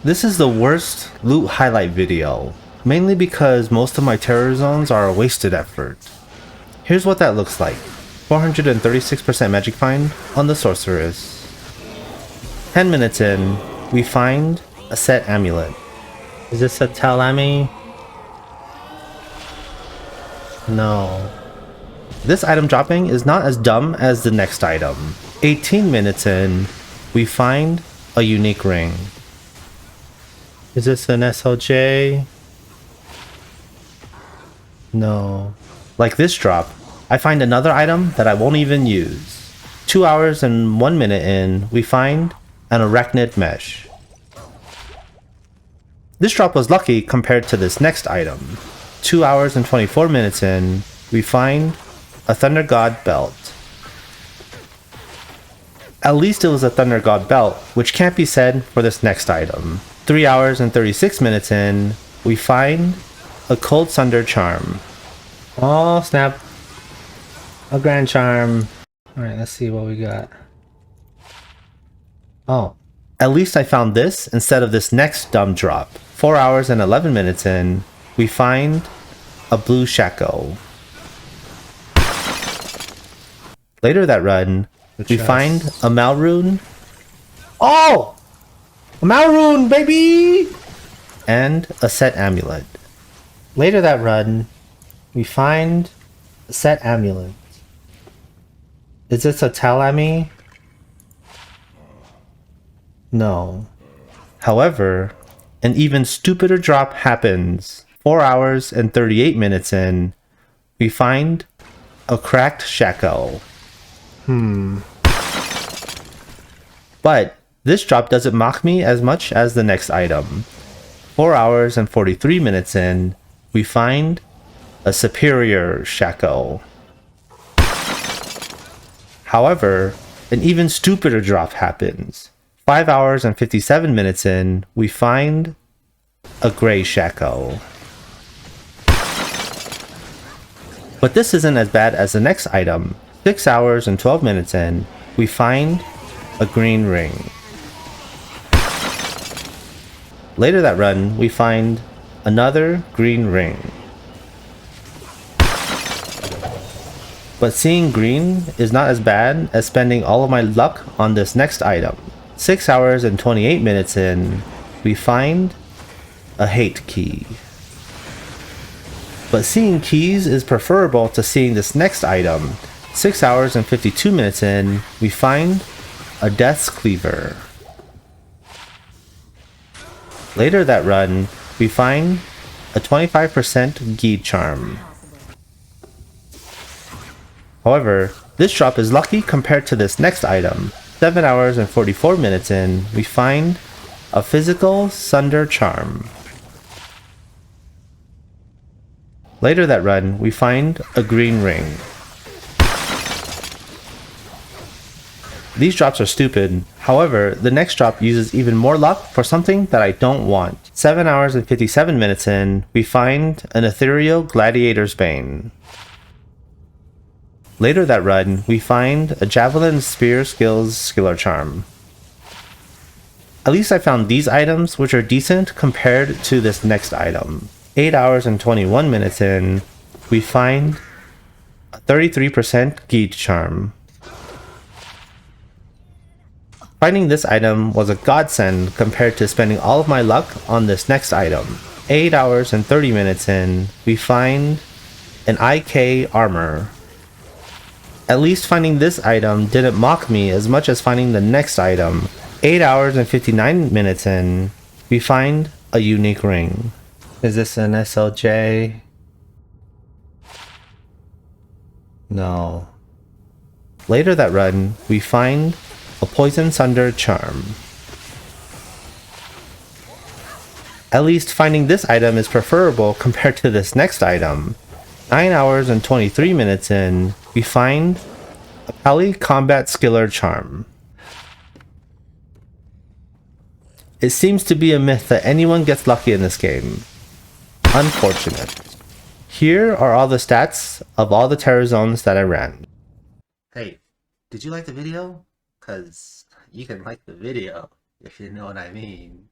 This is the worst loot highlight video, mainly because most of my terror zones are a wasted effort. Here's what that looks like. 436% magic find on the sorceress. 10 minutes in, we find a set amulet. Is this a Talami? No. This item dropping is not as dumb as the next item. 18 minutes in, we find a unique ring. Is this an SLJ? No. Like this drop, I find another item that I won't even use. 2 hours and 1 minute in, we find an arachnid mesh. This drop was lucky compared to this next item. 2 hours and 24 minutes in, we find a Thunder God belt. At least it was a Thunder God belt, which can't be said for this next item. 3 hours and 36 minutes in, we find a Cold Sunder charm. Oh snap. A Grand Charm. Alright, let's see what we got. Oh. At least I found this instead of this next dumb drop. 4 hours and 11 minutes in, we find a blue Shaco. Later that run, we find a Malrune. Oh! A Malrune, baby! And a set amulet. Later that run, we find a set amulet. Is this a Talami? No. However, an even stupider drop happens. 4 hours and 38 minutes in, we find a cracked Shaco. But this drop doesn't mock me as much as the next item. 4 hours and 43 minutes in, we find a superior Shaco. However, an even stupider drop happens. 5 hours and 57 minutes in, we find a gray Shaco. But this isn't as bad as the next item. 6 hours and 12 minutes in, we find a green ring. Later that run, we find another green ring. But seeing green is not as bad as spending all of my luck on this next item. 6 hours and 28 minutes in, we find a hate key. But seeing keys is preferable to seeing this next item. 6 hours and 52 minutes in, we find a Death's Cleaver. Later that run, we find a 25% Geed charm. However, this drop is lucky compared to this next item. 7 hours and 44 minutes in, we find a physical Sunder charm. Later that run, we find a green ring. These drops are stupid. However, the next drop uses even more luck for something that I don't want. 7 hours and 57 minutes in, we find an ethereal Gladiator's Bane. Later that run, we find a Javelin Spear Skills Skiller Charm. At least I found these items, which are decent compared to this next item. 8 hours and 21 minutes in, we find a 33% Geed charm. Finding this item was a godsend compared to spending all of my luck on this next item. 8 hours and 30 minutes in, we find an IK armor. At least finding this item didn't mock me as much as finding the next item. 8 hours and 59 minutes in, we find a unique ring. Is this an SLJ? No. Later that run, we find a Poison Sunder charm. At least finding this item is preferable compared to this next item. 9 hours and 23 minutes in, we find a Pally Combat Skiller charm. It seems to be a myth that anyone gets lucky in this game. Unfortunate. Here are all the stats of all the terror zones that I ran. Hey, did you like the video? Because you can like the video, if you know what I mean.